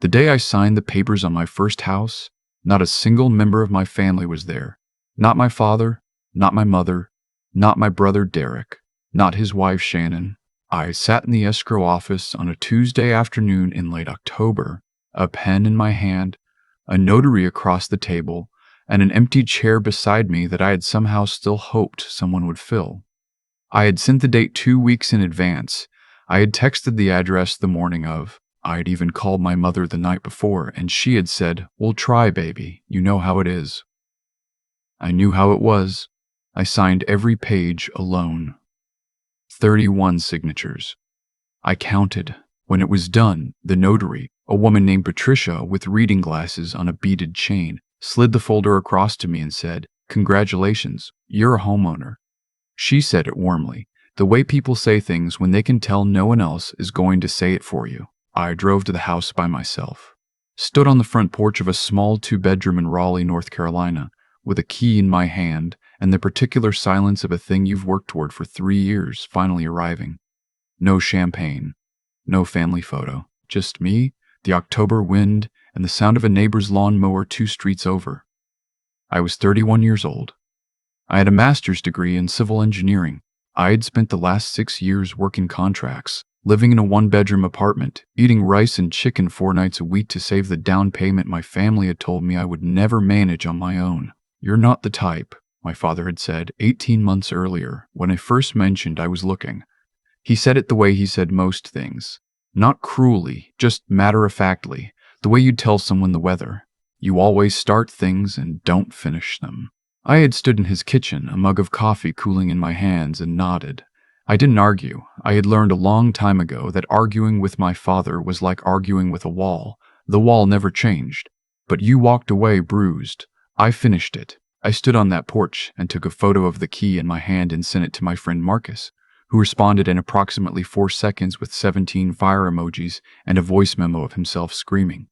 The day I signed the papers on my first house, not a single member of my family was there. Not my father, not my mother, not my brother Derek, not his wife Shannon. I sat in the escrow office on a Tuesday afternoon in late October, a pen in my hand, a notary across the table, and an empty chair beside me that I had somehow still hoped someone would fill. I had sent the date 2 weeks in advance. I had texted the address the morning of. I had even called my mother the night before, and she had said, "We'll try, baby. You know how it is." I knew how it was. I signed every page alone. 31 signatures. I counted. When it was done, the notary, a woman named Patricia with reading glasses on a beaded chain, slid the folder across to me and said, "Congratulations, you're a homeowner." She said it warmly, the way people say things when they can tell no one else is going to say it for you. I drove to the house by myself, stood on the front porch of a small 2-bedroom in Raleigh, North Carolina, with a key in my hand and the particular silence of a thing you've worked toward for 3 years finally arriving. No champagne, no family photo, just me, the October wind, and the sound of a neighbor's lawnmower 2 streets over. I was 31 years old. I had a master's degree in civil engineering. I had spent the last 6 years working contracts, living in a 1-bedroom apartment, eating rice and chicken 4 nights a week to save the down payment my family had told me I would never manage on my own. "You're not the type," my father had said 18 months earlier when I first mentioned I was looking. He said it the way he said most things. Not cruelly, just matter-of-factly, the way you'd tell someone the weather. You always start things and don't finish them. I had stood in his kitchen, a mug of coffee cooling in my hands, and nodded. I didn't argue. I had learned a long time ago that arguing with my father was like arguing with a wall. The wall never changed. But you walked away bruised. I finished it. I stood on that porch and took a photo of the key in my hand and sent it to my friend Marcus, who responded in approximately 4 seconds with 17 fire emojis and a voice memo of himself screaming.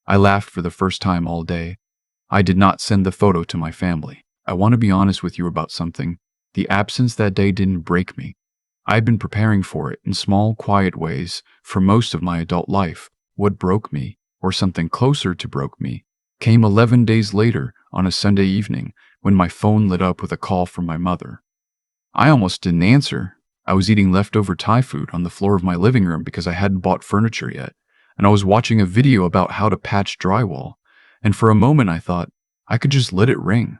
I laughed for the first time all day. I did not send the photo to my family. I want to be honest with you about something. The absence that day didn't break me. I'd been preparing for it in small, quiet ways for most of my adult life. What broke me, or something closer to broke me, came 11 days later on a Sunday evening when my phone lit up with a call from my mother. I almost didn't answer. I was eating leftover Thai food on the floor of my living room because I hadn't bought furniture yet, and I was watching a video about how to patch drywall, and for a moment I thought, I could just let it ring.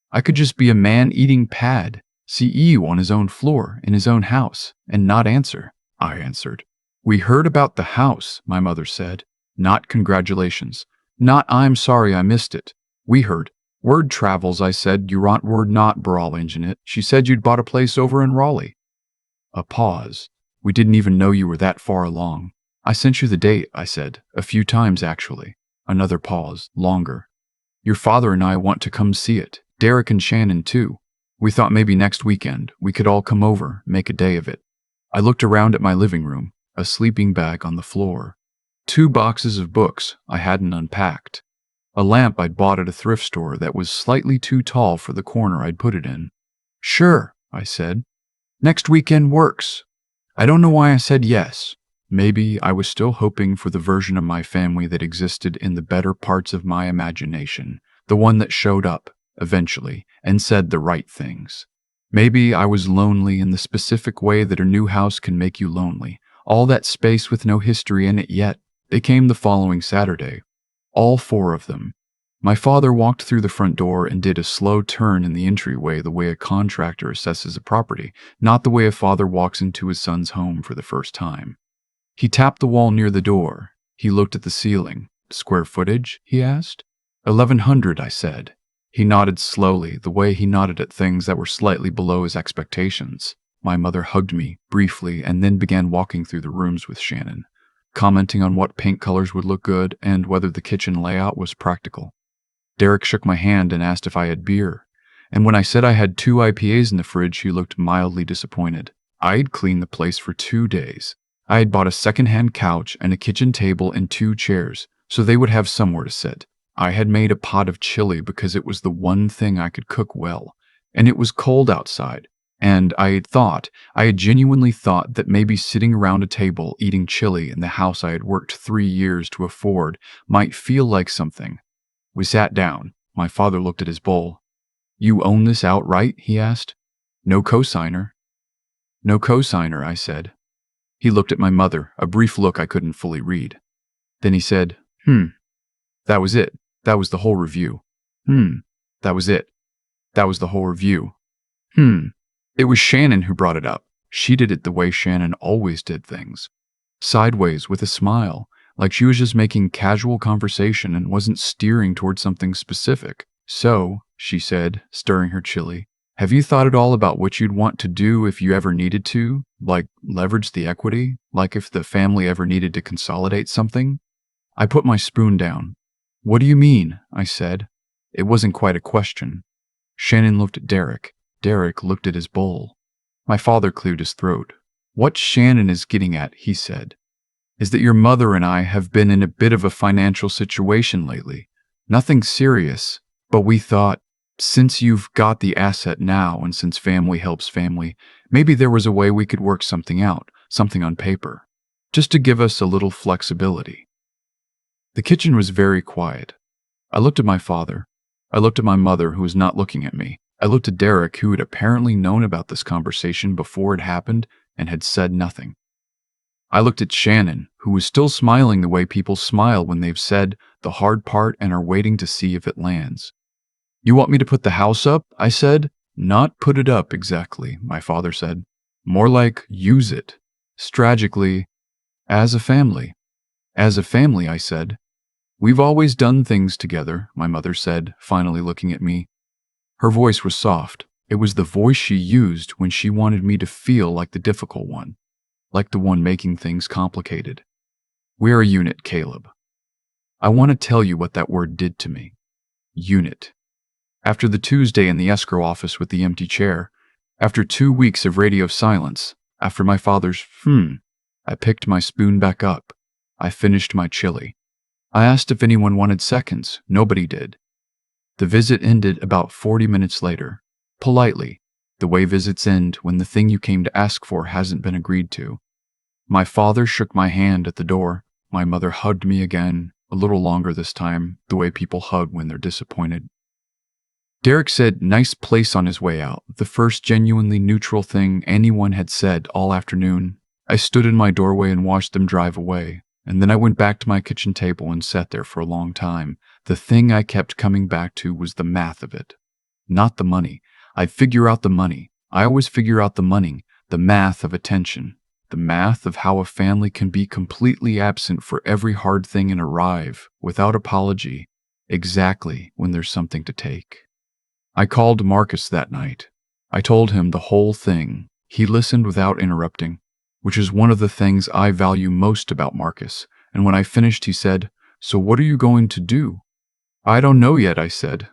I could just be a man eating pad, CEO on his own floor, in his own house, and not answer. I answered. "We heard about the house," my mother said. Not congratulations. Not I'm sorry I missed it. We heard. "Word travels," I said. "You want word not brawl engine it. She said you'd bought a place over in Raleigh." A pause. "We didn't even know you were that far along." "I sent you the date," I said. "A few times, actually." Another pause. Longer. "Your father and I want to come see it. Derek and Shannon, too. We thought maybe next weekend we could all come over, make a day of it." I looked around at my living room, a sleeping bag on the floor, 2 boxes of books I hadn't unpacked, a lamp I'd bought at a thrift store that was slightly too tall for the corner I'd put it in. "Sure," I said. "Next weekend works." I don't know why I said yes. Maybe I was still hoping for the version of my family that existed in the better parts of my imagination, the one that showed up, eventually, and said the right things. Maybe I was lonely in the specific way that a new house can make you lonely. All that space with no history in it yet. They came the following Saturday. All 4 of them. My father walked through the front door and did a slow turn in the entryway the way a contractor assesses a property, not the way a father walks into his son's home for the first time. He tapped the wall near the door. He looked at the ceiling. "Square footage?" he asked. 1,100, I said. He nodded slowly, the way he nodded at things that were slightly below his expectations. My mother hugged me, briefly, and then began walking through the rooms with Shannon, commenting on what paint colors would look good and whether the kitchen layout was practical. Derek shook my hand and asked if I had beer, and when I said I had 2 IPAs in the fridge, he looked mildly disappointed. I'd cleaned the place for 2 days. I had bought a second-hand couch and a kitchen table and 2 chairs, so they would have somewhere to sit. I had made a pot of chili because it was the one thing I could cook well, and it was cold outside. And I had genuinely thought that maybe sitting around a table eating chili in the house I had worked 3 years to afford might feel like something. We sat down. My father looked at his bowl. "You own this outright?" he asked. "No cosigner." "No cosigner," I said. He looked at my mother, a brief look I couldn't fully read. Then he said, That was it. That was the whole review." That was it. That was the whole review." It was Shannon who brought it up. She did it the way Shannon always did things. Sideways, with a smile, like she was just making casual conversation and wasn't steering towards something specific. "So," she said, stirring her chili, "have you thought at all about what you'd want to do if you ever needed to? Like leverage the equity? Like if the family ever needed to consolidate something?" I put my spoon down. "What do you mean?" I said. It wasn't quite a question. Shannon looked at Derek. Derek looked at his bowl. My father cleared his throat. "What Shannon is getting at," he said, "is that your mother and I have been in a bit of a financial situation lately. Nothing serious, but we thought, since you've got the asset now and since family helps family, maybe there was a way we could work something out, something on paper, just to give us a little flexibility." The kitchen was very quiet. I looked at my father. I looked at my mother, who was not looking at me. I looked at Derek, who had apparently known about this conversation before it happened and had said nothing. I looked at Shannon, who was still smiling the way people smile when they've said the hard part and are waiting to see if it lands. "You want me to put the house up?" I said. "Not put it up exactly," my father said. "More like use it. Strategically, as a family." "As a family," I said. "We've always done things together," my mother said, finally looking at me. Her voice was soft. It was the voice she used when she wanted me to feel like the difficult one, like the one making things complicated. "We're a unit, Caleb." I want to tell you what that word did to me. Unit. After the Tuesday in the escrow office with the empty chair, after 2 weeks of radio silence, after my father's I picked my spoon back up. I finished my chili. I asked if anyone wanted seconds. Nobody did. The visit ended about 40 minutes later, politely, the way visits end when the thing you came to ask for hasn't been agreed to. My father shook my hand at the door. My mother hugged me again, a little longer this time, the way people hug when they're disappointed. Derek said "nice place" on his way out, the first genuinely neutral thing anyone had said all afternoon. I stood in my doorway and watched them drive away, and then I went back to my kitchen table and sat there for a long time. The thing I kept coming back to was the math of it. Not the money. I'd figure out the money. I always figure out the money, the math of attention, the math of how a family can be completely absent for every hard thing and arrive, without apology, exactly when there's something to take. I called Marcus that night. I told him the whole thing. He listened without interrupting, which is one of the things I value most about Marcus, and when I finished he said, "So what are you going to do?" "I don't know yet," I said.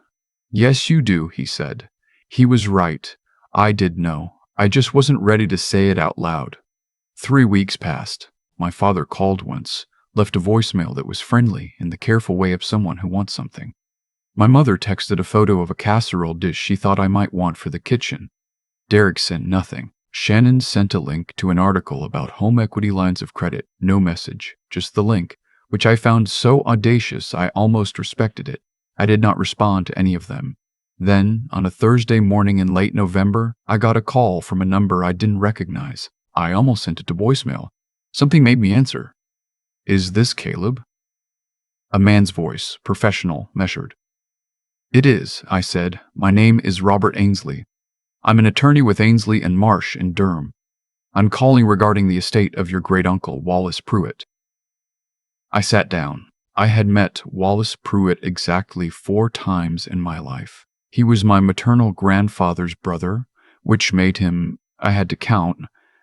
"Yes, you do," he said. He was right. I did know. I just wasn't ready to say it out loud. 3 weeks passed. My father called once, left a voicemail that was friendly in the careful way of someone who wants something. My mother texted a photo of a casserole dish she thought I might want for the kitchen. Derek sent nothing. Shannon sent a link to an article about home equity lines of credit. No message, just the link, which I found so audacious I almost respected it. I did not respond to any of them. Then, on a Thursday morning in late November, I got a call from a number I didn't recognize. I almost sent it to voicemail. Something made me answer. "Is this Caleb?" A man's voice, professional, measured. "It is," I said. "My name is Robert Ainsley. I'm an attorney with Ainsley and Marsh in Durham. I'm calling regarding the estate of your great-uncle, Wallace Pruitt." I sat down. I had met Wallace Pruitt exactly 4 times in my life. He was my maternal grandfather's brother, which made him, I had to count,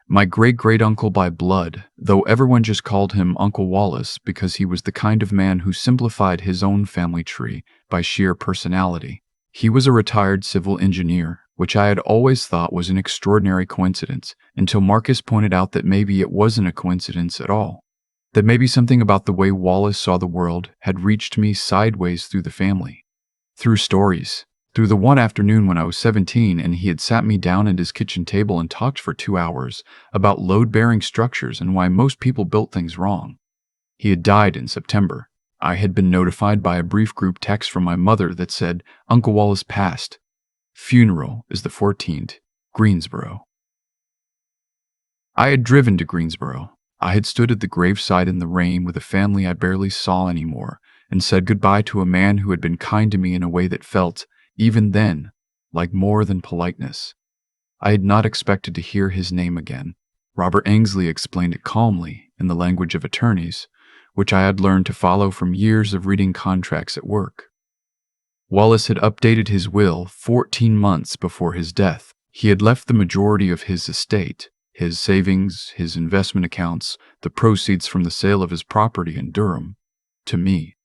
my great-great-uncle by blood, though everyone just called him Uncle Wallace because he was the kind of man who simplified his own family tree by sheer personality. He was a retired civil engineer, which I had always thought was an extraordinary coincidence, until Marcus pointed out that maybe it wasn't a coincidence at all. That maybe something about the way Wallace saw the world had reached me sideways through the family. Through stories, Through the one afternoon when I was 17 and he had sat me down at his kitchen table and talked for 2 hours about load-bearing structures and why most people built things wrong. He had died in September. I had been notified by a brief group text from my mother that said, "Uncle Wallace passed. Funeral is the 14th, Greensboro." I had driven to Greensboro. I had stood at the graveside in the rain with a family I barely saw anymore and said goodbye to a man who had been kind to me in a way that felt, even then, like more than politeness. I had not expected to hear his name again. Robert Ainsley explained it calmly in the language of attorneys, which I had learned to follow from years of reading contracts at work. Wallace had updated his will 14 months before his death. He had left the majority of his estate, his savings, his investment accounts, the proceeds from the sale of his property in Durham, to me.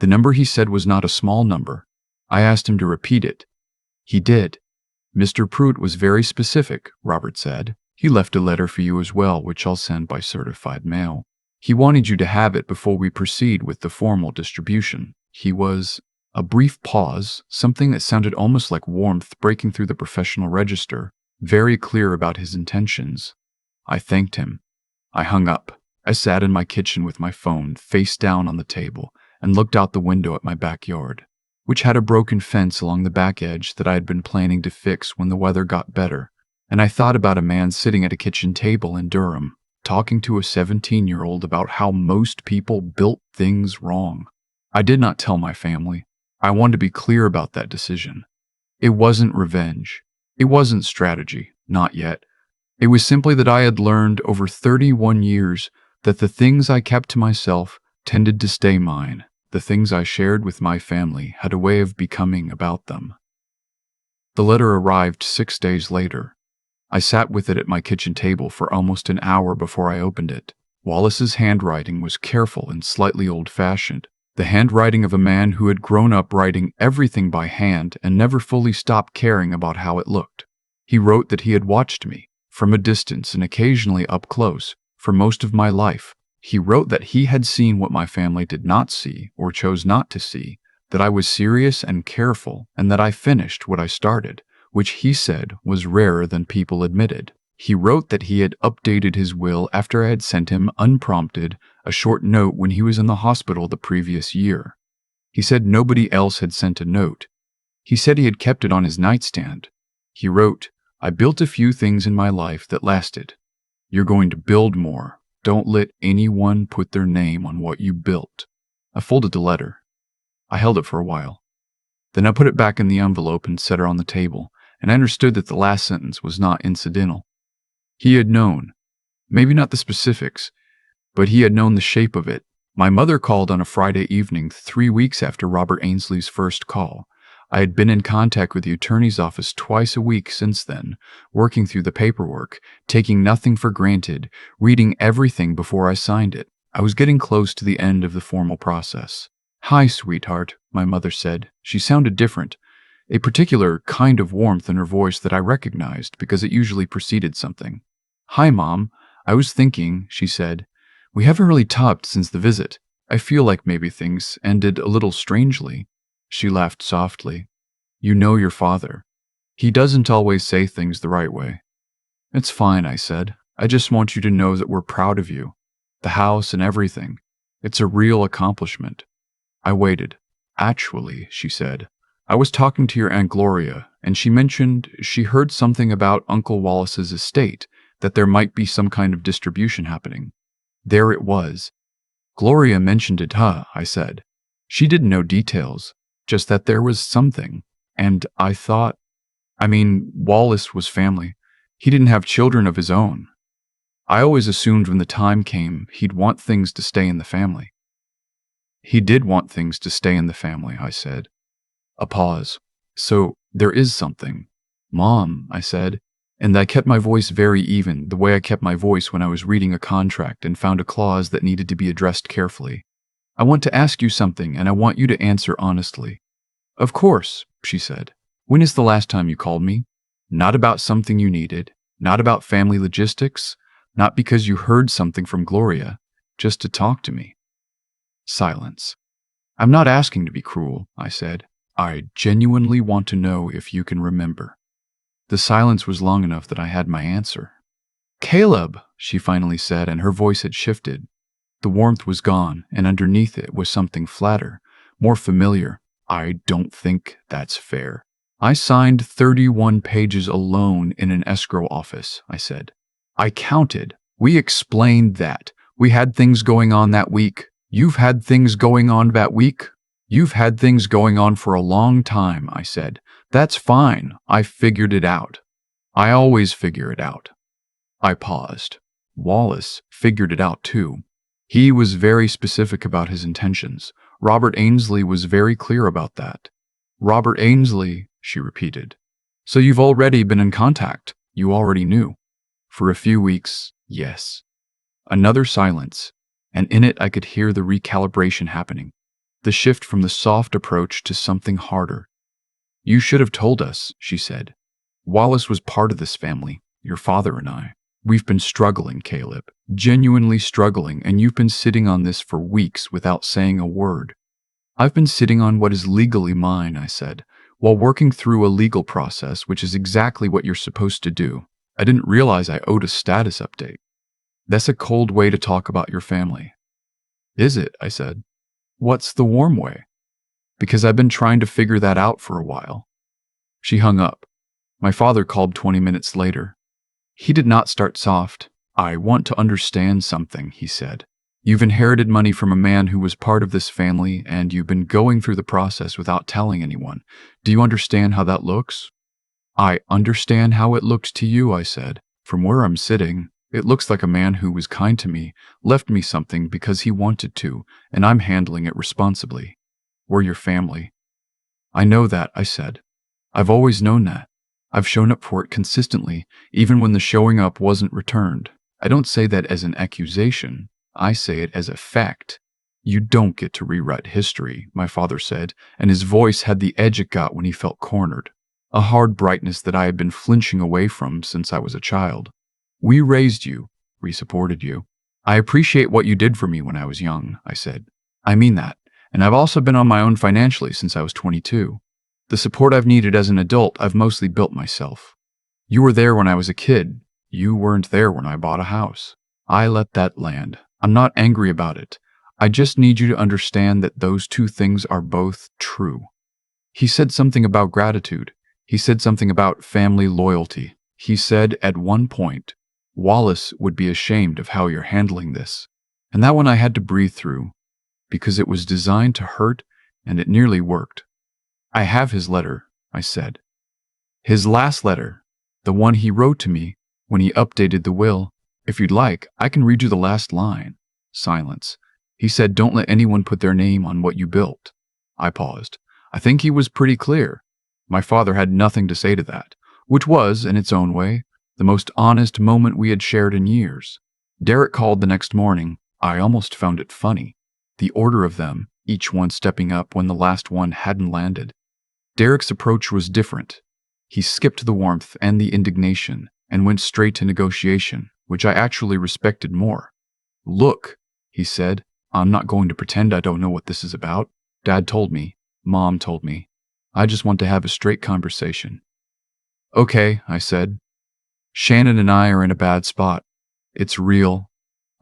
The number he said was not a small number. I asked him to repeat it. He did. "Mr. Pruitt was very specific," Robert said. "He left a letter for you as well, which I'll send by certified mail. He wanted you to have it before we proceed with the formal distribution. He was—" A brief pause, something that sounded almost like warmth breaking through the professional register, very clear about his intentions. I thanked him. I hung up. I sat in my kitchen with my phone face down on the table and looked out the window at my backyard, which had a broken fence along the back edge that I had been planning to fix when the weather got better, and I thought about a man sitting at a kitchen table in Durham, talking to a 17-year-old about how most people built things wrong. I did not tell my family. I wanted to be clear about that decision. It wasn't revenge. It wasn't strategy, not yet. It was simply that I had learned over 31 years that the things I kept to myself tended to stay mine. The things I shared with my family had a way of becoming about them. The letter arrived 6 days later. I sat with it at my kitchen table for almost an hour before I opened it. Wallace's handwriting was careful and slightly old-fashioned. The handwriting of a man who had grown up writing everything by hand and never fully stopped caring about how it looked. He wrote that he had watched me, from a distance and occasionally up close, for most of my life. He wrote that he had seen what my family did not see or chose not to see, that I was serious and careful, and that I finished what I started, which he said was rarer than people admitted. He wrote that he had updated his will after I had sent him, unprompted, a short note when he was in the hospital the previous year. He said nobody else had sent a note. He said he had kept it on his nightstand. He wrote, "I built a few things in my life that lasted. You're going to build more. Don't let anyone put their name on what you built." I folded the letter. I held it for a while. Then I put it back in the envelope and set it on the table, and I understood that the last sentence was not incidental. He had known, maybe not the specifics, but he had known the shape of it. My mother called on a Friday evening 3 weeks after Robert Ainsley's first call. I had been in contact with the attorney's office twice a week since then, working through the paperwork, taking nothing for granted, reading everything before I signed it. I was getting close to the end of the formal process. "Hi, sweetheart," my mother said. She sounded different, a particular kind of warmth in her voice that I recognized because it usually preceded something. "Hi, Mom. I was thinking," she said. "We haven't really talked since the visit. I feel like maybe things ended a little strangely." She laughed softly. "You know your father. He doesn't always say things the right way." "It's fine," I said. "I just want you to know that we're proud of you. The house and everything. It's a real accomplishment." I waited. "Actually," she said, "I was talking to your Aunt Gloria, and she mentioned she heard something about Uncle Wallace's estate, that there might be some kind of distribution happening." There it was. "Gloria mentioned it, huh?" I said. "She didn't know details, just that there was something. And I thought, Wallace was family. He didn't have children of his own. I always assumed when the time came, he'd want things to stay in the family." "He did want things to stay in the family," I said. A pause. "So there is something." "Mom," I said, and I kept my voice very even, the way I kept my voice when I was reading a contract and found a clause that needed to be addressed carefully. "I want to ask you something, and I want you to answer honestly." "Of course," she said. "When is the last time you called me? Not about something you needed, not about family logistics, not because you heard something from Gloria, just to talk to me." Silence. "I'm not asking to be cruel," I said. I genuinely want to know if you can remember. The silence was long enough that I had my answer. Caleb, she finally said, and her voice had shifted. The warmth was gone, and underneath it was something flatter, more familiar. I don't think that's fair. I signed 31 pages alone in an escrow office, I said. I counted. We explained that. We had things going on that week. You've had things going on that week? You've had things going on for a long time, I said. That's fine. I figured it out. I always figure it out. I paused. Wallace figured it out too. He was very specific about his intentions. Robert Ainsley was very clear about that. Robert Ainsley, she repeated. So you've already been in contact. You already knew. For a few weeks, yes. Another silence, and in it I could hear the recalibration happening. The shift from the soft approach to something harder. You should have told us, she said. Wallace was part of this family, your father and I. We've been struggling, Caleb, genuinely struggling, and you've been sitting on this for weeks without saying a word. I've been sitting on what is legally mine, I said, while working through a legal process, which is exactly what you're supposed to do. I didn't realize I owed a status update. That's a cold way to talk about your family. Is it? I said. What's the warm way? Because I've been trying to figure that out for a while. She hung up. My father called 20 minutes later. He did not start soft. I want to understand something, he said. You've inherited money from a man who was part of this family, and you've been going through the process without telling anyone. Do you understand how that looks? I understand how it looks to you, I said. From where I'm sitting, it looks like a man who was kind to me, left me something because he wanted to, and I'm handling it responsibly. We're your family. I know that, I said. I've always known that. I've shown up for it consistently, even when the showing up wasn't returned. I don't say that as an accusation. I say it as a fact. You don't get to rewrite history, my father said, and his voice had the edge it got when he felt cornered, a hard brightness that I had been flinching away from since I was a child. We raised you. We supported you. I appreciate what you did for me when I was young, I said. I mean that, and I've also been on my own financially since I was 22. The support I've needed as an adult, I've mostly built myself. You were there when I was a kid. You weren't there when I bought a house. I let that land. I'm not angry about it. I just need you to understand that those two things are both true. He said something about gratitude. He said something about family loyalty. He said at one point, Wallace would be ashamed of how you're handling this. And that one I had to breathe through, because it was designed to hurt, and it nearly worked. I have his letter, I said. His last letter, the one he wrote to me when he updated the will. If you'd like, I can read you the last line. Silence. He said, don't let anyone put their name on what you built. I paused. I think he was pretty clear. My father had nothing to say to that, which was, in its own way, the most honest moment we had shared in years. Derek called the next morning. I almost found it funny. The order of them, each one stepping up when the last one hadn't landed. Derek's approach was different. He skipped the warmth and the indignation and went straight to negotiation, which I actually respected more. Look, he said, I'm not going to pretend I don't know what this is about. Dad told me. Mom told me. I just want to have a straight conversation. Okay, I said. Shannon and I are in a bad spot. It's real.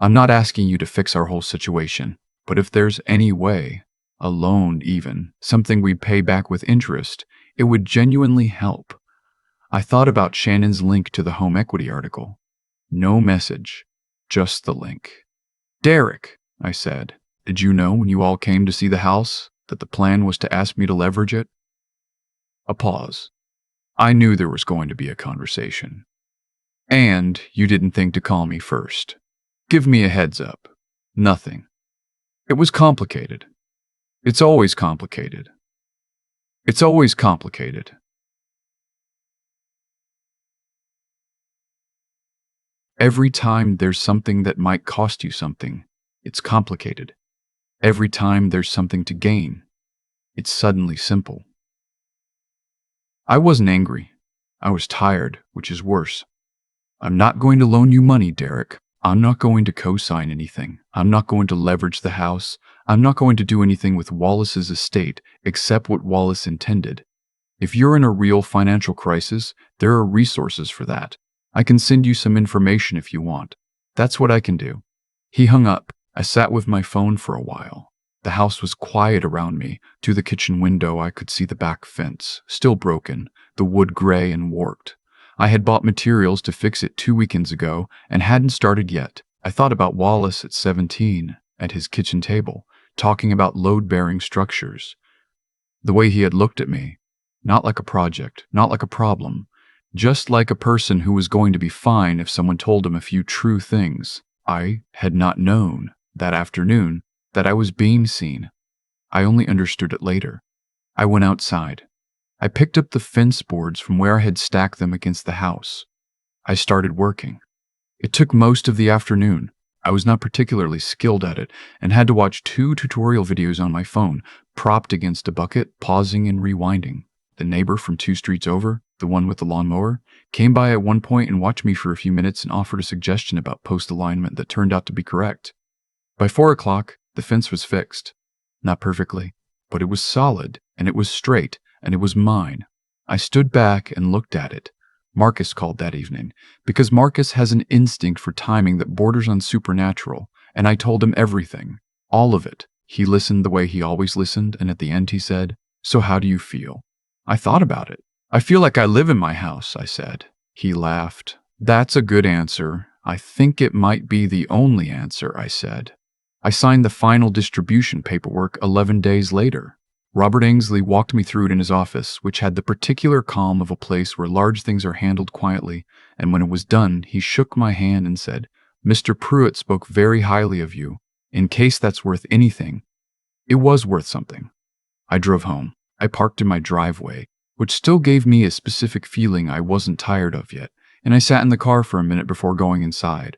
I'm not asking you to fix our whole situation, but if there's any way, a loan even, something we pay back with interest, it would genuinely help. I thought about Shannon's link to the home equity article. No message, just the link. Derek, I said, did you know when you all came to see the house that the plan was to ask me to leverage it? A pause. I knew there was going to be a conversation. And you didn't think to call me first. Give me a heads up. Nothing. It was complicated. It's always complicated. It's always complicated. Every time there's something that might cost you something, it's complicated. Every time there's something to gain, it's suddenly simple. I wasn't angry. I was tired, which is worse. I'm not going to loan you money, Derek. I'm not going to co-sign anything. I'm not going to leverage the house. I'm not going to do anything with Wallace's estate except what Wallace intended. If you're in a real financial crisis, there are resources for that. I can send you some information if you want. That's what I can do." He hung up. I sat with my phone for a while. The house was quiet around me. To the kitchen window, I could see the back fence, still broken, the wood gray and warped. I had bought materials to fix it 2 weekends ago and hadn't started yet. I thought about Wallace at 17, at his kitchen table, talking about load-bearing structures. The way he had looked at me, not like a project, not like a problem, just like a person who was going to be fine if someone told him a few true things. I had not known, that afternoon, that I was being seen. I only understood it later. I went outside. I picked up the fence boards from where I had stacked them against the house. I started working. It took most of the afternoon. I was not particularly skilled at it and had to watch 2 tutorial videos on my phone, propped against a bucket, pausing and rewinding. The neighbor from 2 streets over, the one with the lawnmower, came by at one point and watched me for a few minutes and offered a suggestion about post alignment that turned out to be correct. By 4 o'clock, the fence was fixed. Not perfectly, but it was solid, and it was straight, and it was mine. I stood back and looked at it. Marcus called that evening, because Marcus has an instinct for timing that borders on supernatural, and I told him everything, all of it. He listened the way he always listened, and at the end he said, "So how do you feel?" I thought about it. "I feel like I live in my house," I said. He laughed. "That's a good answer. I think it might be the only answer," I said. I signed the final distribution paperwork 11 days later. Robert Ainsley walked me through it in his office, which had the particular calm of a place where large things are handled quietly, and when it was done, he shook my hand and said, "Mr. Pruitt spoke very highly of you. In case that's worth anything." It was worth something. I drove home. I parked in my driveway, which still gave me a specific feeling I wasn't tired of yet, and I sat in the car for a minute before going inside.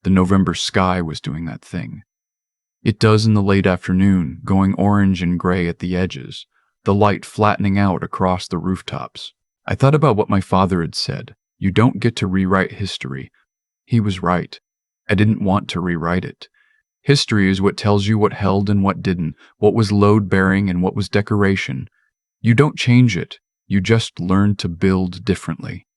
The November sky was doing that thing. It does in the late afternoon, going orange and gray at the edges, the light flattening out across the rooftops. I thought about what my father had said. You don't get to rewrite history. He was right. I didn't want to rewrite it. History is what tells you what held and what didn't, what was load-bearing and what was decoration. You don't change it. You just learn to build differently.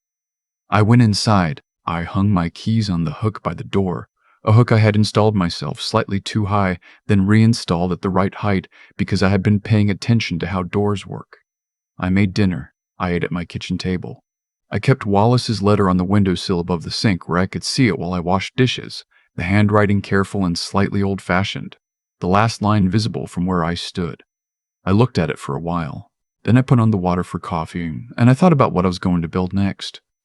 I went inside. I hung my keys on the hook by the door, a hook I had installed myself slightly too high, then reinstalled at the right height because I had been paying attention to how doors work. I made dinner. I ate at my kitchen table. I kept Wallace's letter on the windowsill above the sink where I could see it while I washed dishes, the handwriting careful and slightly old-fashioned, the last line visible from where I stood. I looked at it for a while. Then I put on the water for coffee, and I thought about what I was going to build next.